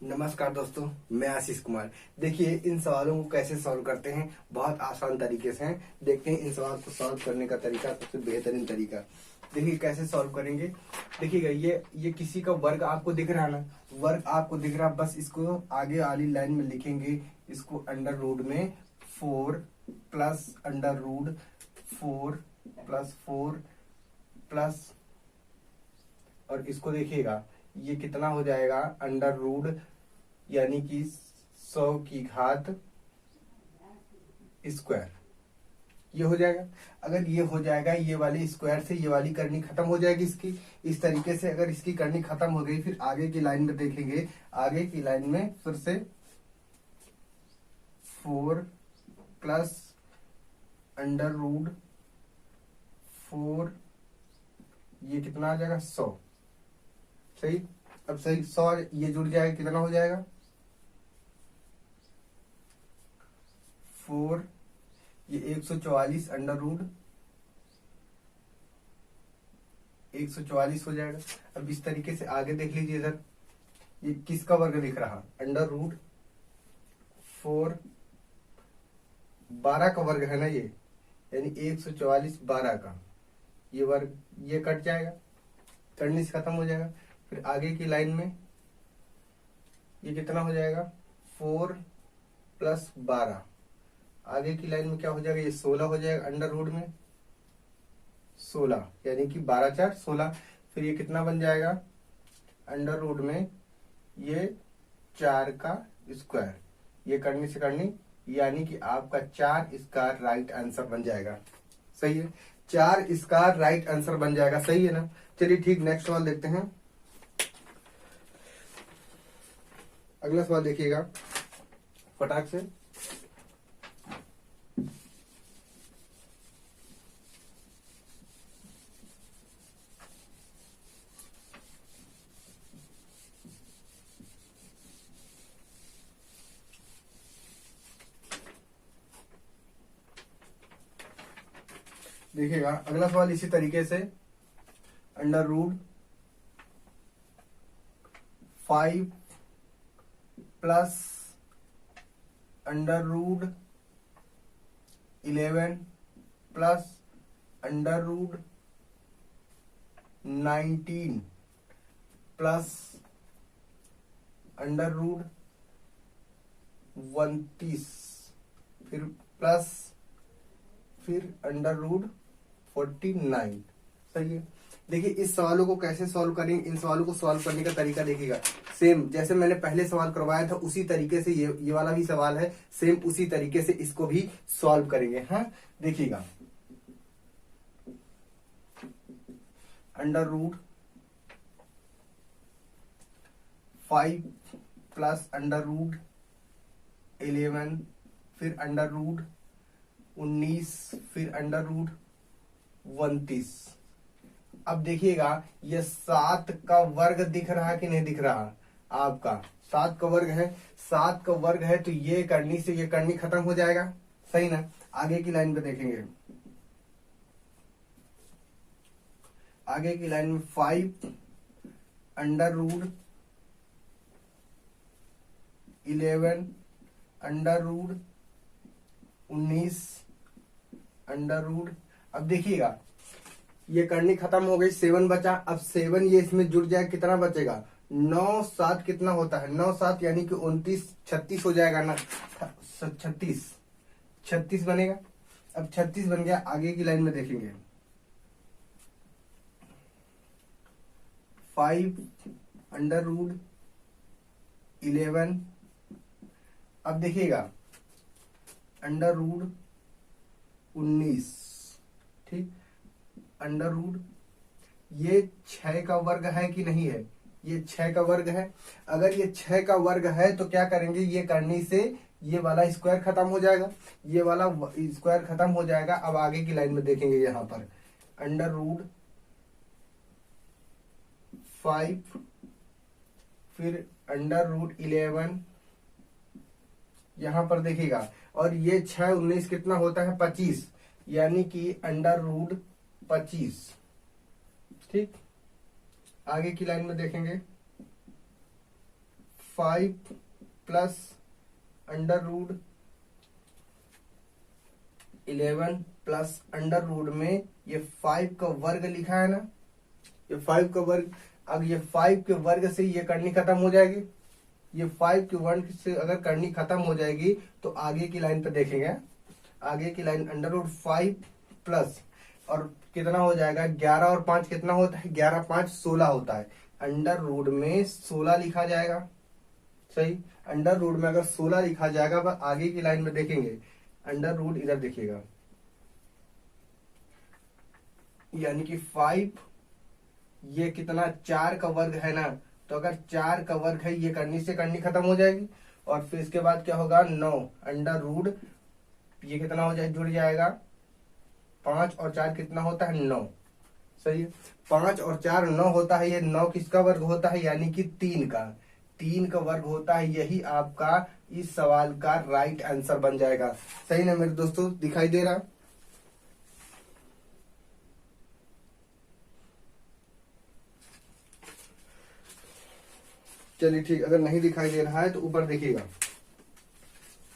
नमस्कार दोस्तों, मैं आशीष कुमार। देखिए, इन सवालों को कैसे सॉल्व करते हैं, बहुत आसान तरीके से हैं। देखते हैं इन सवाल को सॉल्व करने का तरीका, सबसे बेहतरीन तरीका। देखिए कैसे सॉल्व करेंगे। देखिएगा, ये किसी का वर्ग आपको दिख रहा है ना, वर्ग आपको दिख रहा है। बस इसको आगे वाली लाइन में लिखेंगे, इसको अंडर रूट में 4 plus under root 4 plus 4 plus, और इसको देखिएगा ये कितना हो जाएगा, अंडर रूट यानी कि 100 की घात स्क्वायर। ये हो जाएगा। अगर ये हो जाएगा, ये वाली स्क्वायर से ये वाली करनी खत्म हो जाएगी इसकी। इस तरीके से अगर इसकी करनी खत्म हो गई, फिर आगे की लाइन में देखेंगे। आगे की लाइन में फिर से 4 प्लस अंडर रूट 4, ये कितना आ जाएगा 100। सही। अब सही 100 ये जुड़ जाएगा, कितना हो जाएगा 4, ये 144 अंडर रूट 144 हो जाएगा। अब इस तरीके से आगे देख लीजिए इधर, ये किसका वर्ग दिख रहा, अंडर रूट 4, 12 का वर्ग है ना ये, यानी 144 12 का ये वर्ग, ये कट जाएगा, करने से खत्म हो जाएगा। फिर आगे की लाइन में ये कितना हो जाएगा 4 प्लस 12, आगे की लाइन में क्या हो जाएगा, ये 16 हो जाएगा अंडर रूट में 16, यानी कि 12 4 16। फिर ये कितना बन जाएगा अंडर रूट में ये 4 का स्क्वायर, ये करने से करनी, यानी कि आपका 4 इसका राइट आंसर बन जाएगा। सही है, 4 इसका राइट आंसर बन जाएगा। सही है ना। चलिए ठीक, नेक्स्ट सवाल देखते हैं। अगला सवाल देखिएगा फटाक से। देखिएगा अगला सवाल इसी तरीके से, under root 5 plus under root 11 plus under root 19 plus under root 29, फिर प्लस, फिर अंडर रूट 49। सही है। देखिए इस सवालों को कैसे सॉल्व करेंगे, इन सवालों को सॉल्व करने का तरीका देखिएगा। सेम जैसे मैंने पहले सवाल करवाया था उसी तरीके से ये वाला भी सवाल है, सेम उसी तरीके से इसको भी सॉल्व करेंगे। हाँ देखिएगा, under root 5 plus under root 11, फिर अंडर रूट 19, फिर अंडर रूट 29। अब देखिएगा ये 7 का वर्ग दिख रहा है कि नहीं दिख रहा, आपका 7 का वर्ग है। 7 का वर्ग है तो ये करनी से ये करनी खत्म हो जाएगा। सही ना। आगे की लाइन पे देखेंगे, आगे की लाइन में 5 under root 11 under root 19 under root. अब देखिएगा ये करनी खत्म हो गई, 7 बचा। अब 7 ये इसमें जुड़ जाए, कितना बचेगा 9 7 कितना होता है 9 7, यानी कि 29 36 हो जाएगा ना, 36 बनेगा। अब 36 बन गया। आगे की लाइन में देखेंगे 5 अंडर रूट 11, अब देखिएगा अंडर रूट 19, ठीक, अंडर रूट, ये 6 का वर्ग है कि नहीं है, ये 6 का वर्ग है। अगर ये 6 का वर्ग है तो क्या करेंगे, ये करने से ये वाला स्क्वायर खत्म हो जाएगा, ये वाला स्क्वायर खत्म हो जाएगा। अब आगे की लाइन में देखेंगे, यहां पर अंडर रूट 5, फिर अंडर रूट 11, यहां पर देखिएगा, और ये 6 19 कितना होता है 25, यानी कि अंडर रूट 25। ठीक, आगे की लाइन में देखेंगे 5 plus under root 11 plus under root में ये 5 का वर्ग लिखा है ना, ये 5 का वर्ग। अब ये 5 के वर्ग से ये करनी खत्म हो जाएगी। ये 5 के वर्ग से अगर करनी खत्म हो जाएगी तो आगे की लाइन पे देखेंगे। आगे की लाइन अंडर रूट 5 प्लस और कितना हो जाएगा 11 और 5 कितना होता है, 11 5 16 होता है। अंडर रूट में 16 लिखा जाएगा। सही, अंडर रूट में अगर 16 लिखा जाएगा पर आगे की लाइन में देखेंगे अंडर रूट इधर देखिएगा, यानी कि 5 ये कितना 4 का वर्ग है ना, तो अगर 4 का वर्ग है ये करनी से करनी खत्म हो जाएगी। और फिर इसके बाद क्या होगा 9 अंडर रूट ये कितना हो जाए जुड़ जाएगा 5 और 4 कितना होता है 9। सही है, 5 और 4 9 होता है। ये 9 किसका वर्ग होता है, यानी कि 3 का वर्ग होता है। यही आपका इस सवाल का राइट आंसर बन जाएगा। सही ना मेरे दोस्तों, दिखाई दे रहा। चलिए ठीक, अगर नहीं दिखाई दे रहा है तो ऊपर देखिएगा,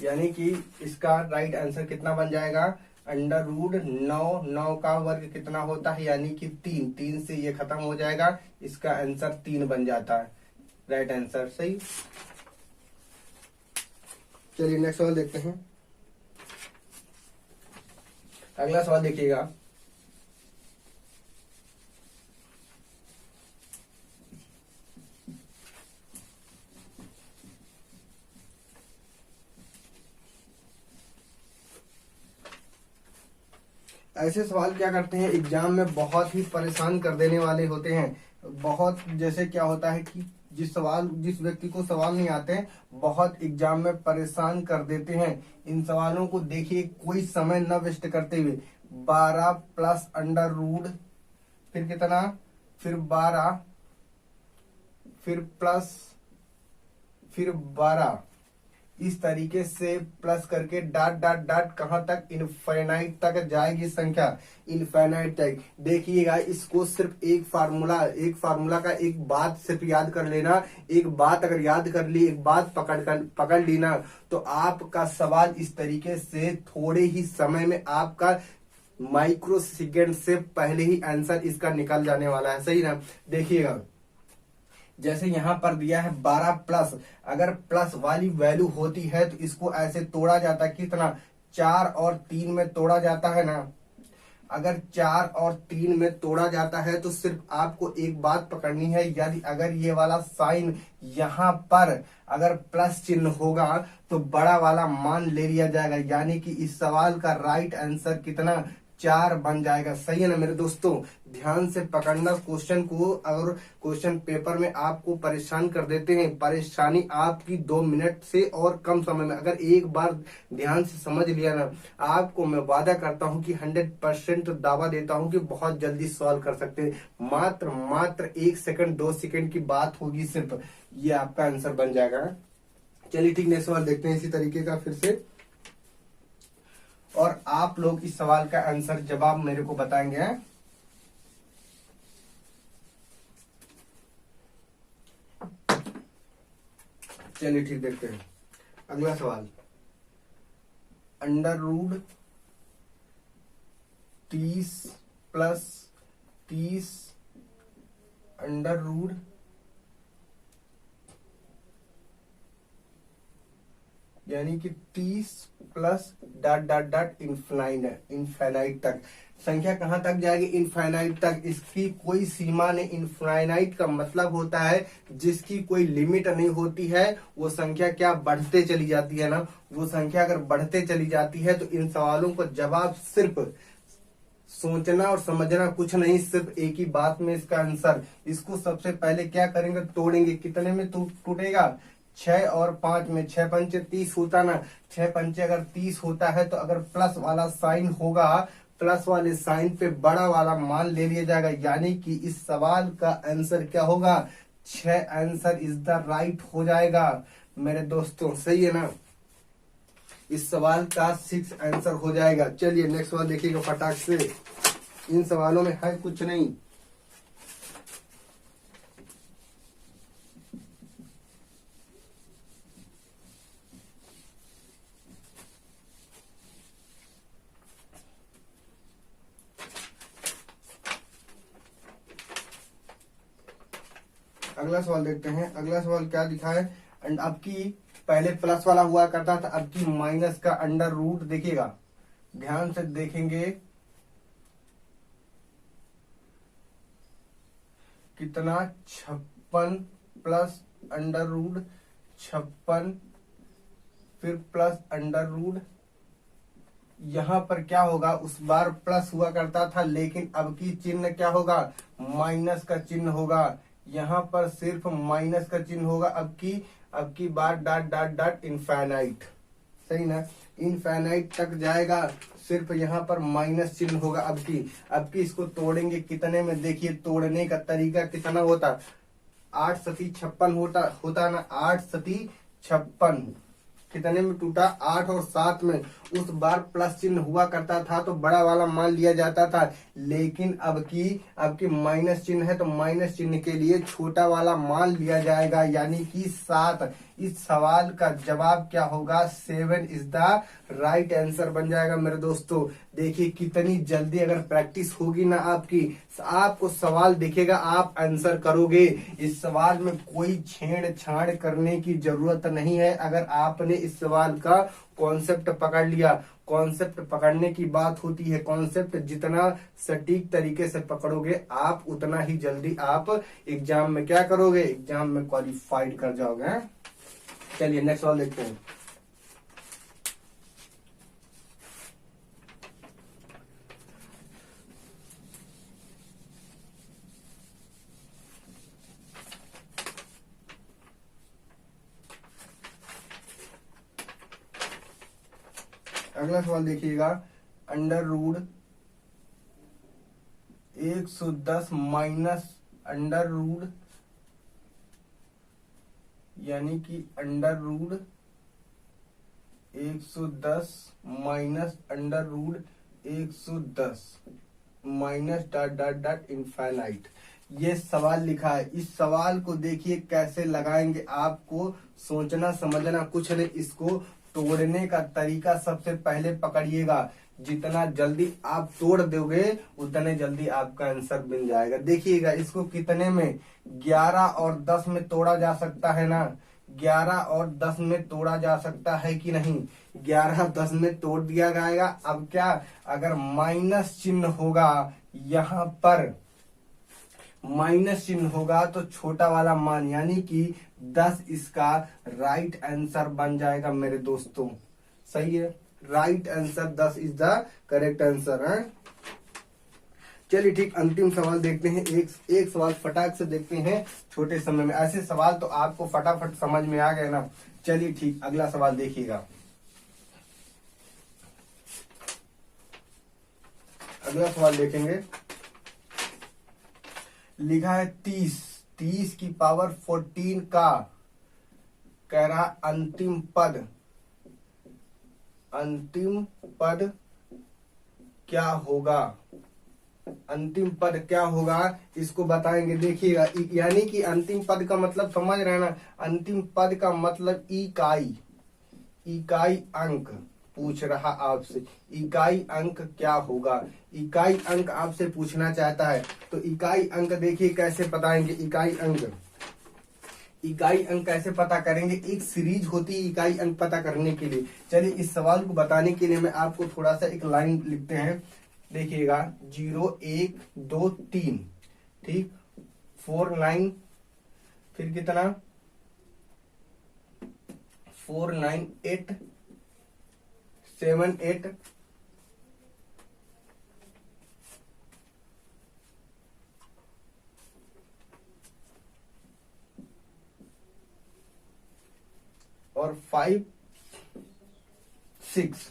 यानी कि इसका राइट आंसर कितना बन जाएगा अंडर रूट 9 का वर्ग कितना होता है, यानी कि 3 से ये खत्म हो जाएगा। इसका आंसर 3 बन जाता है, राइट आंसर। सही, चलिए नेक्स्ट सवाल देखते हैं। अगला सवाल देखिएगा, ऐसे सवाल क्या करते हैं एग्जाम में बहुत ही परेशान कर देने वाले होते हैं। बहुत जैसे क्या होता है कि जिस व्यक्ति को सवाल नहीं आते हैं बहुत एग्जाम में परेशान कर देते हैं। इन सवालों को देखिए, कोई समय न वेस्ट करते हुए 12 प्लस अंडर रूट फिर कितना, फिर 12 फिर प्लस फिर 12 इस तरीके से प्लस करके डॉट डॉट डॉट कहां तक, इनफाइनाइट तक जाएगी संख्या, इनफाइनाइट तक। देखिएगा, इसको सिर्फ एक फार्मूला का एक बात सिर्फ याद कर लेना। एक बात अगर याद कर ली, एक बात पकड़ ली ना, तो आपका सवाल इस तरीके से थोड़े ही समय में आपका माइक्रो सेकेंड से पहले ही आंसर इसका निकल जाने वाला है। सही ना, देखिएगा जैसे यहां पर दिया है 12 प्लस, अगर प्लस वाली वैल्यू होती है तो इसको ऐसे तोड़ा जाता है, कितना 4 और 3 में तोड़ा जाता है ना। अगर 4 और 3 में तोड़ा जाता है तो सिर्फ आपको एक बात पकड़नी है, यदि अगर ये वाला साइन यहां पर अगर प्लस चिन्ह होगा तो बड़ा वाला मान ले लिया जाएगा, यानी कि इस सवाल का राइट आंसर कितना 4 बन जाएगा। सही है ना मेरे दोस्तों, ध्यान से पकड़ना क्वेश्चन को। अगर क्वेश्चन पेपर में आपको परेशान कर देते हैं, परेशानी आपकी 2 मिनट से और कम समय में अगर एक बार ध्यान से समझ लिया ना, आपको मैं वादा करता हूं कि 100% दावा देता हूं कि बहुत जल्दी सॉल्व कर सकते हैं। मात्र 1 सेकंड 2 सेकंड की बात होगी, सिर्फ ये आपका आंसर बन जाएगा। चलिए ठीक, नेक्स्ट सवाल देखते हैं इसी तरीके का फिर से, और आप लोग इस सवाल का आंसर जवाब मेरे को बताएंगे। चलिए ठीक, देखते हैं अगला सवाल। Under root 30 plus 30 under root यानी कि 30 plus dot dot dot infinite तक। संख्या कहां तक जाएगी, इनफाइनाइट तक। इसकी कोई सीमा नहीं। इनफाइनाइट का मतलब होता है जिसकी कोई लिमिट नहीं होती है, वो संख्या क्या बढ़ते चली जाती है ना। वो संख्या अगर बढ़ते चली जाती है तो इन सवालों को जवाब सिर्फ सोचना और समझना कुछ नहीं, सिर्फ एक ही बात में इसका आंसर। इसको सबसे पहले क्या करेंगे, तोड़ेंगे। कितने में टूटेगा, 6 और 5 में। 6 पंचे 30 होता ना, 6 पंचे अगर 30 होता है तो अगर प्लस वाला साइन होगा, प्लस वाले साइन पे बड़ा वाला मान ले लिया जाएगा, यानी कि इस सवाल का आंसर क्या होगा 6 आंसर इज द राइट हो जाएगा मेरे दोस्तों। सही है ना, इस सवाल का 6 आंसर हो जाएगा। चलिए नेक्स्ट सवाल देखिएगा फटाक से, इन सवालों में है कुछ नहीं। अगला सवाल देखते हैं। अगला सवाल क्या लिखा है, एंड अब की पहले प्लस वाला हुआ करता था, अब की माइनस का अंडर रूट। देखिएगा ध्यान से देखेंगे कितना, 56 प्लस अंडर रूट 56, फिर प्लस अंडर रूट। यहां पर क्या होगा, उस बार प्लस हुआ करता था लेकिन अब की चिन्ह क्या होगा, माइनस का चिन्ह होगा। यहां पर सिर्फ माइनस का चिन्ह होगा। अब की बार डॉट डॉट डॉट इनफाइनाइट, सही ना, इनफाइनाइट तक जाएगा, सिर्फ यहाँ पर माइनस चिन्ह होगा। अब की इसको तोड़ेंगे कितने में, देखिए तोड़ने का तरीका कितना होता, 8 सती 56 होता ना, 8 सती 56 कितने में टूटा, 8 और 7 में। उस बार प्लस चिन्ह हुआ करता था तो बड़ा वाला मान लिया जाता था, लेकिन अब की माइनस चिन्ह है तो माइनस चिन्ह के लिए छोटा वाला मान लिया जाएगा, यानी कि 7। इस सवाल का जवाब क्या होगा, 7 इज द राइट आंसर बन जाएगा मेरे दोस्तों। देखिए कितनी जल्दी अगर प्रैक्टिस होगी ना आपकी, आपको सवाल दिखेगा, आप आंसर करोगे। इस सवाल में कोई छेड़छाड़ करने की जरूरत नहीं है। अगर आपने इस सवाल का कॉन्सेप्ट पकड़ लिया, कॉन्सेप्ट पकड़ने की बात होती है, कॉन्सेप्ट जितना सटीक तरीके से पकड़ोगे आप उतना ही जल्दी आप एग्जाम में क्या करोगे, एग्जाम में क्वालिफाइड कर जाओगे। चलिए नेक्स्ट सवाल देखते हैं। अगला सवाल देखिएगा, under root 110 minus under root, यानी कि under root 110 minus under root 110 minus dot dot dot infinite, ये सवाल लिखा है। इस सवाल को देखिए कैसे लगाएंगे, आपको सोचना समझना कुछ नहीं, इसको तोड़ने का तरीका सबसे पहले पकड़िएगा। जितना जल्दी आप तोड़ दोगे उतने जल्दी आपका आंसर मिल जाएगा। देखिएगा इसको कितने में, 11 और 10 में तोड़ा जा सकता है ना, 11 और 10 में तोड़ा जा सकता है कि नहीं, 11 10 में तोड़ दिया जाएगा। अब क्या, अगर माइनस चिन्ह होगा, यहाँ पर माइनस चिन्ह होगा तो छोटा वाला मान यानी कि 10 इसका राइट आंसर बन जाएगा मेरे दोस्तों। सही है, right answer 10 is the correct answer है। चलिए ठीक, अंतिम सवाल देखते हैं। एक सवाल फटाक से देखते हैं छोटे समय में। ऐसे सवाल तो आपको फटाफट समझ में आ गए ना। चलिए ठीक, अगला सवाल देखिएगा। अगला सवाल देखेंगे, लिखा है 30 की पावर 14 का, कह रहा अंतिम पद क्या होगा, अंतिम पद क्या होगा इसको बताएंगे। देखिएगा यानी कि अंतिम पद का मतलब समझ रहे हैं ना, अंतिम पद का मतलब इकाई अंक पूछ रहा आपसे, इकाई अंक क्या होगा, इकाई अंक आपसे पूछना चाहता है। तो इकाई अंक देखिए कैसे बताएंगे, इकाई अंक कैसे पता करेंगे, एक सीरीज होती है इकाई अंक पता करने के लिए। चलिए इस सवाल को बताने के लिए मैं आपको थोड़ा सा एक लाइन लिखते हैं। देखिएगा 0 1 2 3, ठीक, 4 9, फिर कितना 4 9 8 7 8, और 5 6,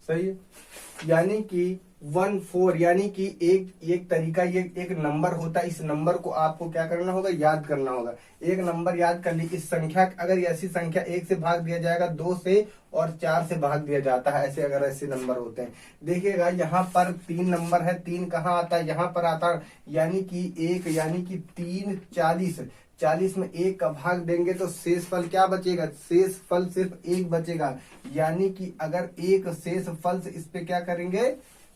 सही है। यानी कि 1 4, यानी कि एक तरीका, ये एक नंबर होता है। इस नंबर को आपको क्या करना होगा, याद करना होगा। एक नंबर याद कर ली, इस संख्या, अगर ऐसी संख्या 1 से भाग दिया जाएगा, 2 से और 4 से भाग दिया जाता है, ऐसे अगर ऐसे नंबर होते हैं। देखिएगा यहाँ पर 3 नंबर है, 3 कहाँ आता है, यहाँ पर आता है, यानी कि 1, यानी कि 3 40 में 1 का भाग देंगे तो शेष फल क्या बचेगा, शेष फल सिर्फ 1 बचेगा। यानी कि अगर एक शेष फल से इस पे क्या करेंगे,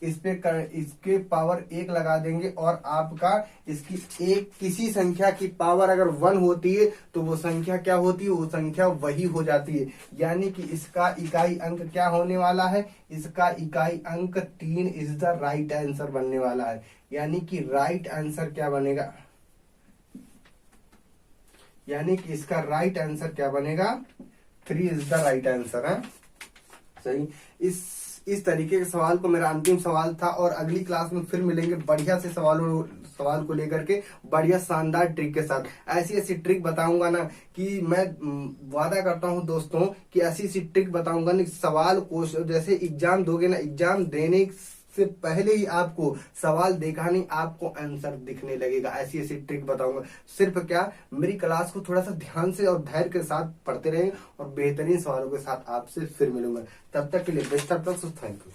इसके पावर 1 लगा देंगे और आपका इसकी एक किसी संख्या की पावर अगर 1 होती है तो वो संख्या क्या होती है, वो संख्या वही हो जाती है। यानी कि इसका इकाई अंक क्या होने वाला है, इसका इकाई अंक 3 इज द राइट आंसर बनने वाला है। यानी कि राइट आंसर क्या बनेगा, यानी कि इसका राइट आंसर क्या बनेगा, 3 इज द राइट आंसर है। सही। इस तरीके के सवाल को मेरा अंतिम सवाल था और अगली क्लास में फिर मिलेंगे बढ़िया से सवाल को लेकर के बढ़िया शानदार ट्रिक के साथ। ऐसी ऐसी ट्रिक बताऊंगा ना कि मैं वादा करता हूं दोस्तों कि ऐसी ऐसी ट्रिक बताऊंगा ना, सवाल को जैसे एग्जाम दोगे ना, एग्जाम देने से पहले ही आपको सवाल देखा नहीं, आपको आंसर दिखने लगेगा। ऐसी ऐसी ट्रिक बताऊंगा। सिर्फ क्या, मेरी क्लास को थोड़ा सा ध्यान से और धैर्य के साथ पढ़ते रहें और बेहतरीन सवालों के साथ आपसे फिर मिलूंगा। तब तक के लिए best of luck, thank you.